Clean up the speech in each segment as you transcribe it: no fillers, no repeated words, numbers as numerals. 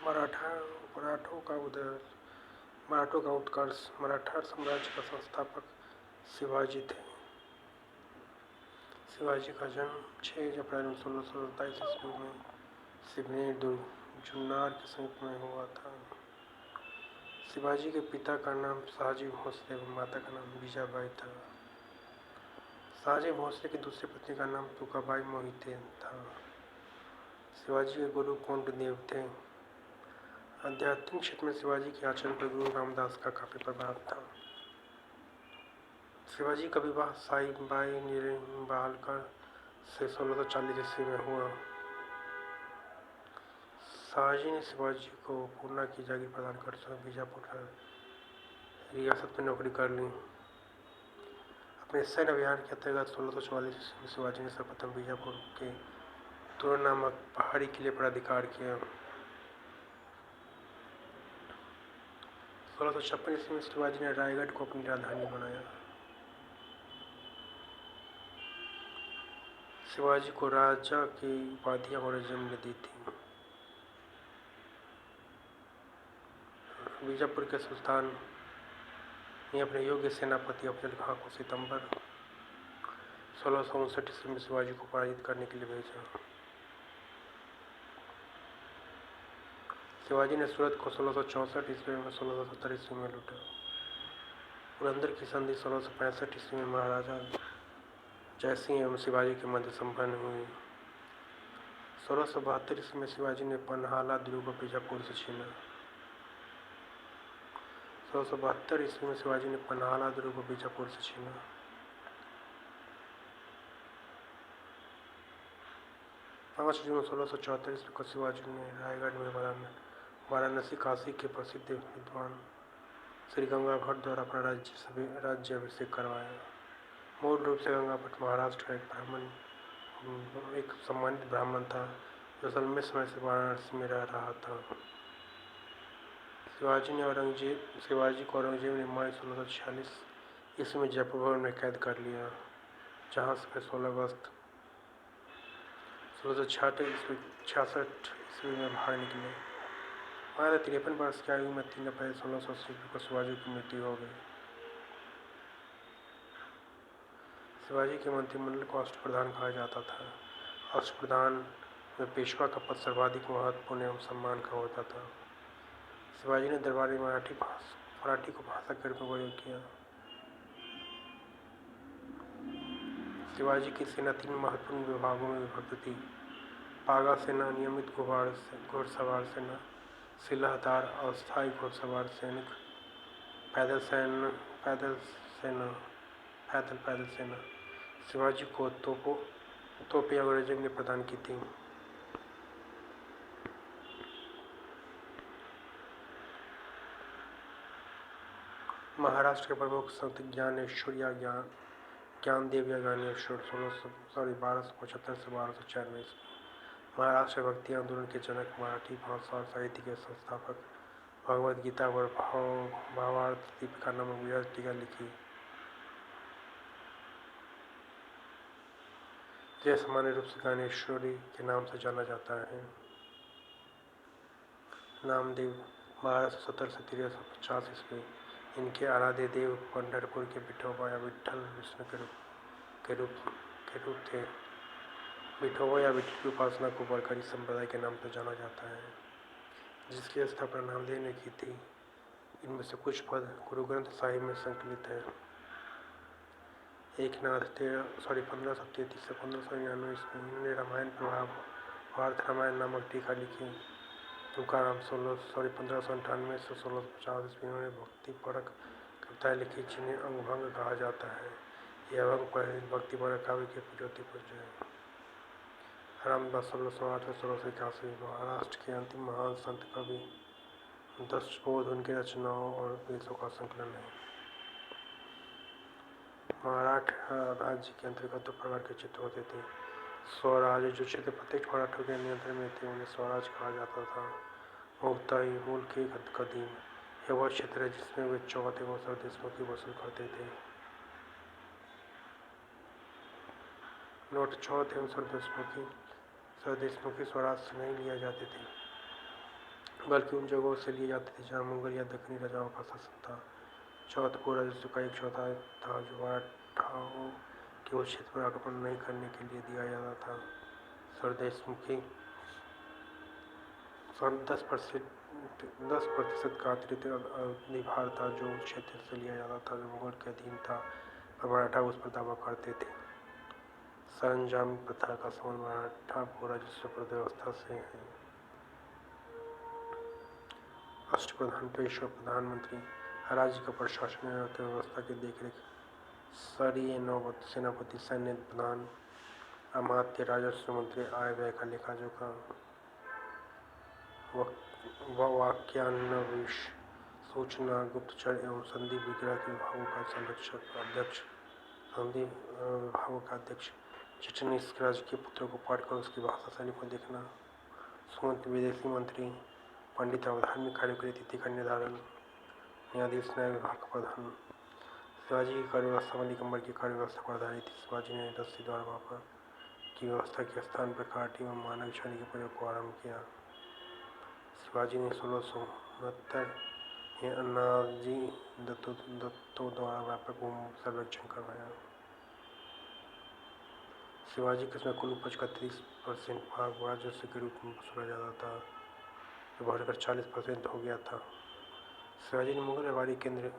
मराठा मराठों का उदय मराठों का उत्कर्ष। मराठा साम्राज्य का संस्थापक शिवाजी थे। शिवाजी का जन्म 6 अप्रैल 1627 ईस्वी में सिवनी दुर्ग जुन्नर के समीप में हुआ था। शिवाजी के पिता का नाम शाहजी भोसले व माता का नाम बीजाबाई था। शाहजी भोसले की दूसरी पत्नी का नाम तुकाबाई मोहिते था। शिवाजी के गुरु कोंडदेव थे। आध्यात्मिक क्षेत्र में शिवाजी के आचरण पर गुरु रामदास का काफी प्रभाव था। शिवाजी का विवाह साईबाई निम्बालकर से 1640 ईस्वी में हुआ। शाहजी ने शिवाजी को पूर्णा की जागीर प्रदान कर बीजापुर रियासत में नौकरी कर ली। अपने सैन्य अभियान के अंतर्गत 1644 ईस्वी में शिवाजी ने सर्वप्रथम बीजापुर के तोरण नामक पहाड़ी किले पर अधिकार किया। 1656 ईस्वी में शिवाजी ने रायगढ़ को अपनी राजधानी बनाया। शिवाजी को राजा की उपाधियां औरंगजेब ने दी थी। बीजापुर के सुल्तान ने अपने योग्य सेनापति अफजल खां को सितंबर 1659 ईस्वी में शिवाजी को पराजित करने के लिए भेजा। शिवाजी ने सूरत को 1664 ईस्वी में 1670 ईस्वी में लूटा। पुरंदर की संधि 1665 ईस्वी में महाराजा जयसिंह एवं शिवाजी के मध्य संपन्न हुई। 1672 ईस्वी में शिवाजी ने पन्हाला दुर्ग को बीजापुर से छीना। 1672 ईस्वी में शिवाजी ने पन्हाला दुर्ग को बीजापुर से छीना। 5 जून 1674 ईस्वी को शिवाजी ने रायगढ़ में वाराणसी काशी के प्रसिद्ध विद्वान श्री गंगा भट्ट द्वारा अपना राज्याभिषेक करवाया। मूल रूप से गंगा भट्ट महाराष्ट्र का एक सम्मानित ब्राह्मण था जो लंबे समय से वाराणसी में रह रहा था। शिवाजी को औरंगजेब ने मई 1646 ईस्वी में जयपुर भवन में कैद कर लिया, जहाँ से 16 अगस्त 1666 ईस्वी में बाहर निकले। मात्र 53 वर्ष की आयु में 3 अप्रैल 1680 को शिवाजी की मृत्यु हो गई। शिवाजी के मंत्रिमंडल को अष्टप्रधान कहा जाता था। अष्टप्रधान में पेशवा का पद सर्वाधिक महत्वपूर्ण एवं सम्मान का होता था। शिवाजी ने दरबार में मराठी को भाषा के रूप में प्रयोग किया। शिवाजी की सेना 3 महत्वपूर्ण विभागों में विभक्त थी: पागा सेना, नियमित घुड़सवार सेना, सिलाहदार अस्थायी घुड़सवार सैनिक, पैदल सेना। शिवाजी को तोपें औरंगजेब ने प्रदान की थी। महाराष्ट्र के प्रमुख संत ज्ञानेश्वर या ज्ञानदेव या ज्ञानेश्वर 1275 से 1294 ईस्वी। महाराष्ट्र भक्ति आंदोलन के जनक, मराठी भाषा और साहित्य के संस्थापक, भगवद गीता और भावार्थ दीपिका नामक बृहद टीका लिखी। यह सामान्य रूप से ज्ञानेश्वरी के नाम से जाना जाता है। नामदेव 1270 से 1350 ईस्वी। इनके आराध्य देव पंढरपुर के विठोबा या विट्ठल विष्णु के रूप थे। विठोबा या विट्ठल की उपासना को बरकरी संप्रदाय के नाम से जाना जाता है, जिसकी स्थापना नामदेव ने की थी। इनमें से कुछ पद गुरु ग्रंथ साहिब में संकलित है। एकनाथ 1533 से 1599 ईस्वी। इन्होंने रामायण भावार्थ रामायण नामक टीका लिखी। तुकाराम 1598 से 1650 ईस्वी। इन्होंने भक्तिपरक कविताएं लिखी, जिन्हें अंगभंग कहा जाता है। यह अभंग पर भक्तिपरक काव्य के ज्योतिपुंज है। रामदास 1608 से 1681। महाराष्ट्र के अंतिम महान संत कवि। दशबोध उनके रचनाओं और उपदेशों का संकलन है। मराठा राज्य के अंतर्गत 2 प्रकार के चित्र होते थे: स्वराज, जो क्षेत्र प्रत्येक मराठों के नियंत्रण में थे, उन्हें स्वराज कहा जाता था। मुक्ताई, मूल के कदीम, यह वह क्षेत्र है जिसमें वे चौथ एवं सरदेशमुखी वसूल करते थे। नोट चौथ एवं सरदेशमुखी स्वराज से नहीं लिए जाते थे। बल्कि उन जगहों से लिए जाते थे जहाँ मुगल या दक्षिणी राजाओं का शासन था। चौथा पूरा राजस्व का एक चौथाई था जो मराठाओं के उस क्षेत्र पर आक्रमण नहीं करने के लिए दिया जाता था। स्वदेशमुखी 10% का अतिरिक्त अधिभार था जो उस क्षेत्र से लिया जाता था जो मुगल के अधीन था, पर मराठा उस पर दावा करते थे। सरंजामी प्रथा का संबंध मराठा भू राजस्व व्यवस्था से है। अष्टप्रधान पेशवा प्रधानमंत्री राज्य का प्रशासन एवं अर्थव्यवस्था की देखरेख, स्तरीय नौबत सेनापति, सैन्य प्रधान, अमात्य, राजस्व मंत्री, आय व्यय का लेखा जोखा, वाक्यान्वेष, सूचना, गुप्तचर एवं संधि विग्रह के विभागों का संरक्षक अध्यक्ष, संधि विभागों का अध्यक्ष, चिटनीस, राज्य के पुत्र को पाठ कर उसकी भाषा शैली को देखना, सुमंत्री, विदेशी मंत्री, पंडित और धार्मिक कार्यों के लिए तिथि का निर्धारण, न्यायाधीश, न्याय विभाग का प्रधान। शिवाजी की कार्यव्यवस्था मलिकम्बर की कार्यव्यवस्था पर आधारित थी। शिवाजी ने रस्सी द्वारा मापा की व्यवस्था के स्थान पर काठी एवं मानव छड़ी के प्रयोग को आरंभ किया। शिवाजी ने 1669 में अन्नाजी दत्तो द्वारा व्यापक भूमि सर्वेक्षण करवाया। शिवाजी के समय कुल उपज का 30% भाग राजस्व के रूप में वसूला जाता था, जो बढ़कर 40% हो गया था। शिवाजी ने मुगल व्यापारिक केंद्र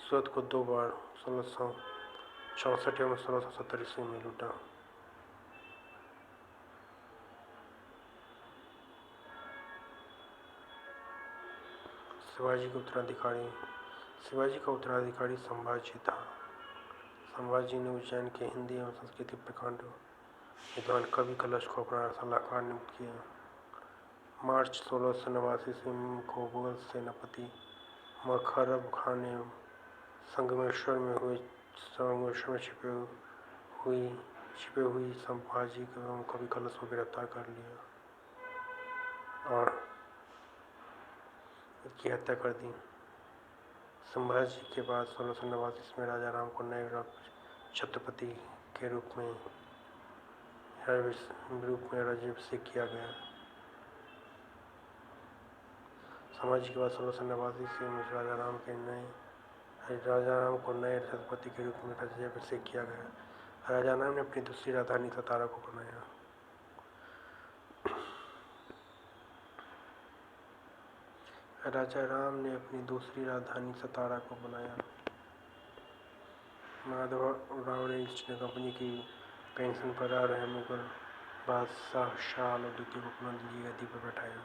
सूरत को 2 बार 1664 एवं 1670 ईस्वी में लूटा। शिवाजी का उत्तराधिकारी संभाजी था। संभाजी ने उज्जैन के हिंदी एवं संस्कृत प्रकांड विद्वान कवि कलश को अपना सलाहकार नियुक्त किया। मार्च 1689 ईस्वी को मुगल सेनापति मखरब खान ने संगमेश्वर में छिपे हुई संभाजी एवं कवि कलश को गिरफ्तार कर लिया और उसकी हत्या कर दी। संभाजी के बाद 1689 में राजा राम को नए छत्रपति के रूप में राज्याभिषेक किया गया। संभाजी के बाद 1689 ईस्वी में राजा राम को नए छत्रपति के रूप में राज्याभिषेक किया गया। राजा राम ने अपनी दूसरी राजधानी सतारा को बनाया। माधवराव ने ईस्ट इंडिया कंपनी की पेंशन पर आ रहे मुगल बादशाह शाह आलम द्वितीय को पुनः दिल्ली गद्दी पर बैठाया।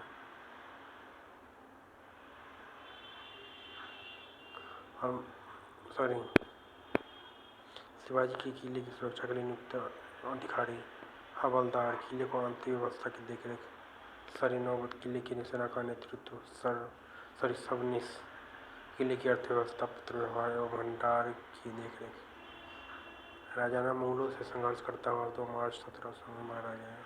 शिवाजी के किले की सुरक्षा के लिए नियुक्त अधिकारी हवलदार, किले को आंतरिक व्यवस्था की देखरेख, सरी नौबत, किले की सेना का नेतृत्व, सरी सबनीस, किले की अर्थव्यवस्था, पत्र व्यवहार एवं भंडार की देखरेख। राजा राम मुगलों से संघर्ष करता हुआ 2 मार्च 1700 में मारा गया।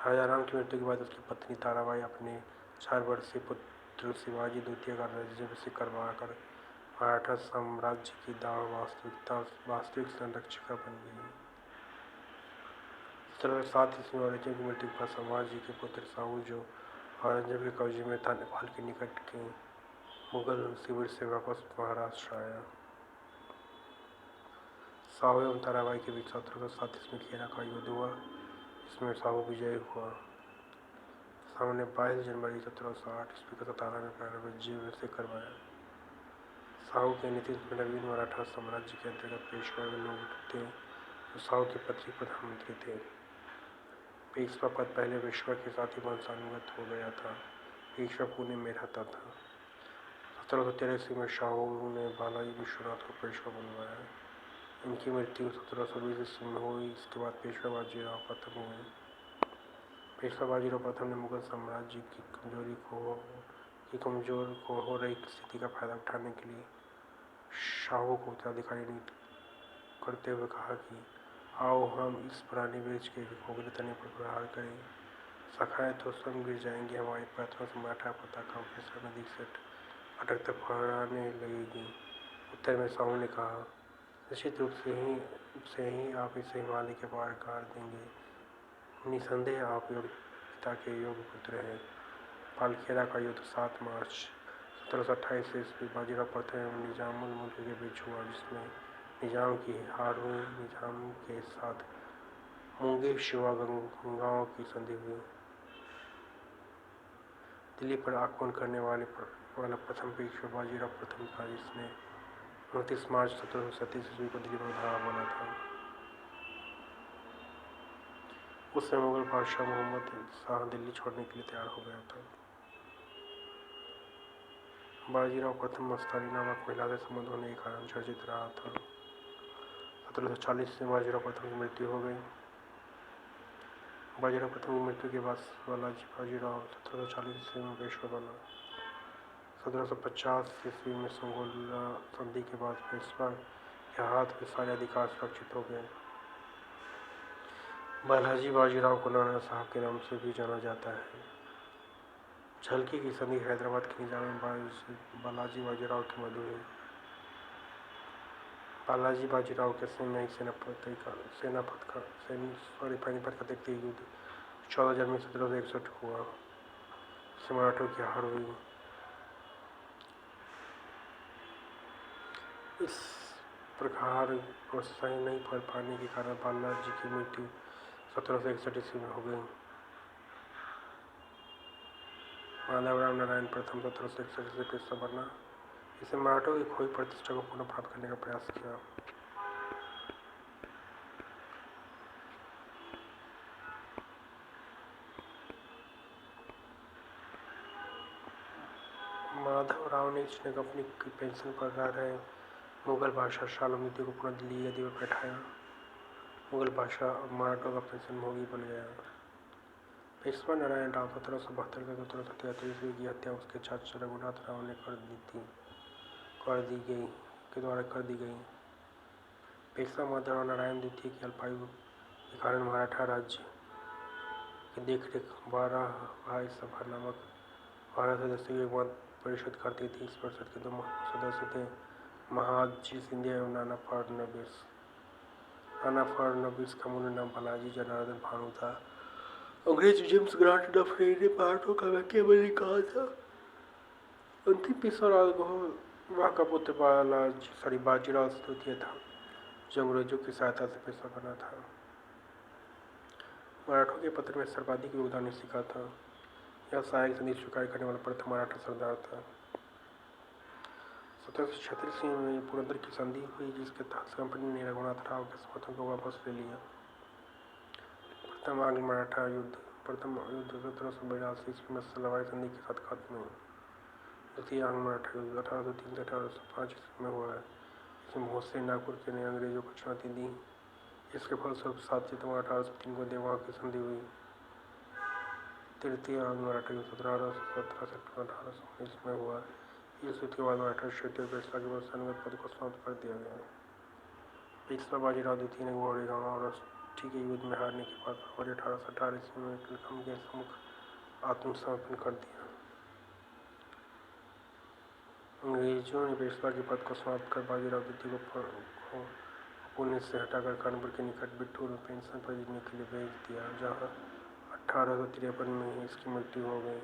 राजा राम की मृत्यु के बाद उसकी पत्नी ताराबाई अपने 4 वर्षीय पुत्र शिवाजी द्वितीय का राज्याभिषेक करवाकर मराठा साम्राज्य की वास्तविक संरक्षिका बन गई। 1707 ईस्वी में औरंगजेब की मृत्यु के बाद संभाजी के पुत्र साहू, जो औरंगजेब के कब्जे में था, नेपाल के निकट के मुगल शिविर से वापस महाराष्ट्र आया। साहू एवं ताराबाई के बीच 1707 ईस्वी में खेरा का युद्ध हुआ, इसमें साहू विजयी हुआ। साहू ने 22 जनवरी 1708 ईस्वी को सतारा में अपना राज्याभिषेक करवाया। साहू के नेतृत्व में नवीन मराठा साम्राज्य के अंतर्गत पेशवा थे, जो साहू के पति प्रधानमंत्री थे। पेशवा पद पहले पेशवा के साथ ही वंशानुगत हो गया था। पेशवा पुणे में रहता था। 1713 ईस्वी में साहू ने बालाजी विश्वनाथ को पेशवा बनवाया। इनकी मृत्यु 1720 ईस्वी में हुई। इसके बाद पेशवा बाजीराव प्रथम हुए। पेशवा बाजीराव प्रथम ने मुगल साम्राज्य की कमजोर हो रही स्थिति का फायदा उठाने के लिए शाहू को उत्तराधिकारी नियुक्त करते हुए कहा कि आओ हम इस पुराने वृक्ष के खोखले तने पर प्रहार करें, शाखाएं तो स्वयं गिर जाएंगी, हमारी प्रार्थना से मराठा पताका अग्रसर नदी से अटक तक फहराने लगेगी। उत्तर में साहू ने कहा, निश्चित रूप से ही आप इसे हिमालय के पार कर देंगे। निसंदेह आप पिता के योग्य पुत्र हैं। पालखेरा का युद्ध 7 मार्च 1728 ईस्वी बाजीराव प्रथम एवं निजामुल मुल्क के बीच हुआ, जिसमें निजाम की हार हुई। निजाम के साथ मुंगेर शिवा गांव की संधि हुई। दिल्ली पर आक्रमण करने वाला प्रथम पेशवा बाजीराव प्रथम था, जिसने 29 मार्च 1737 ईस्वी को दिल्ली पर धावा बोला था। उस समय मुगल बादशाह मोहम्मद शाह दिल्ली छोड़ने के लिए तैयार हो गया था। बाजीराव प्रथम मस्तानी नामक महिला से संबंध होने के कारण चर्चित रहा था। 1740 में बाजीराव प्रथम की मृत्यु हो गई। बाजीराव प्रथम की मृत्यु के बाद बालाजी बाजीराव 1740 ईस्वी में पेशवा बना। 1750 ईस्वी में संगोला संधि के बाद पेशवा के हाथ में सारे अधिकार सुरक्षित हो गए। बालाजी बाजीराव को नाना साहब के नाम से भी जाना जाता है। झलकी की संधि हैदराबाद के निजाम में बालाजी बाजीराव की मधु हुई। बालाजी बाजीराव के पानीपत का देखते युद्ध 14 जनवरी 1761 हुआ, जिससे मराठों की हार हुई। इस प्रकार प्रोत्साहन नहीं पढ़ पाने के कारण बालाजी की मृत्यु 1761 ईस्वी में हो गई। माधवराव नारायण प्रथम 1761 से पेशवा बना। इसने मराठों की खोई प्रतिष्ठा को पुनः प्राप्त करने का प्रयास किया। माधवराव ने इसने कंपनी की पेंशन पर रह रहे मुगल बादशाह शाह आलम को पुनः दिल्ली गद्दी पर बैठाया। मुगल बादशाह अब मराठों का पेंशन भोगी बन गया। पेशवा नारायण राव 1772 से 1773 ईस्वी की हत्या उसके चाचा रघुनाथ राव ने कर दी गई। पेशवा माधवराव नारायण द्वितीय की अल्पायु के कारण मराठा राज्य की देखरेख 12 भाई सभा नामक 12 सदस्यों की एक मत परिषद करती थी। इस परिषद के 2 सदस्य थे महादजी सिंधिया एवं नाना फडणवीस। नाना फडणवीस का मूल नाम बालाजी जनार्दन भानु था। अंग्रेज जेम्स ग्रांट डफरी ने मराठों का केवल कहा था। अंतिम पेशवा वह का पुत्र बाजीराव तृतीय था, जो अंग्रेजों की सहायता से पेशवा बना था। मराठों के पतन में सर्वाधिक योगदान इसी का था। यह सहायक संधि स्वीकार करने वाला प्रथम मराठा सरदार था। 1736 में पुरंदर की संधि हुई, जिसके तहत कंपनी ने रघुनाथ राव के समर्थन को वापस ले लिया। प्रथम आंग्ल मराठा युद्ध 1782 ईस्वी में सलवाई संधि के साथ खत्म हुआ। द्वितीय आंग्ल मराठा युद्ध 1803 से 1805 ईस्वी में हुआ, इसमें भोसले नागपुर के ने अंग्रेजों को चुनौती दी। इसके फलस्वरूप 7 सितंबर 1803 को देवगांव की संधि हुई। तृतीय आंग्ल मराठा युद्ध 1717 से 1819 में हुआ। इस युद्ध के बाद मराठा क्षेत्रीय पेशवा के वंशानुगत पद को समाप्त कर दिया गया। पेशवा बाजीराव द्वितीय ने गोरेगांव और अष्टी के युद्ध में हारने के बाद फरवरी 1818 ईस्वी में तिलकम के सम्मुख आत्मसमर्पण कर दिया। अंग्रेजों ने पेशवा के पद को समाप्त कर बाजीराव द्वितीय को पुणे से हटाकर कानपुर के निकट बिठूर में पेंशन पर जीने के लिए भेज दिया, जहां 1853 में ही इसकी मृत्यु हो गई।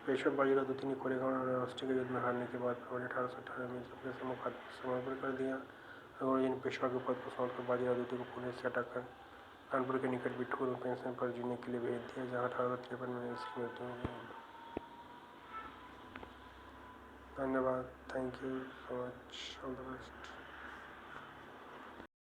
पेशवा बाजीराव द्वितीय ने कोरेगांव और अष्टी के युद्ध में हारने के बाद फरवरी 1818 में अपने सम्मुख आत्मसमर्पण कर दिया। अंग्रेजों ने पेशवा के पद को समाप्त कर बाजीराव द्वितीय को पुणे से हटाकर कानपुर के निकट बिठूर में पेंशन पर जीने के लिए भेज दिया, जहाँ 1853 में इसकी मृत्यु हो गई। धन्यवाद। Thank you so much.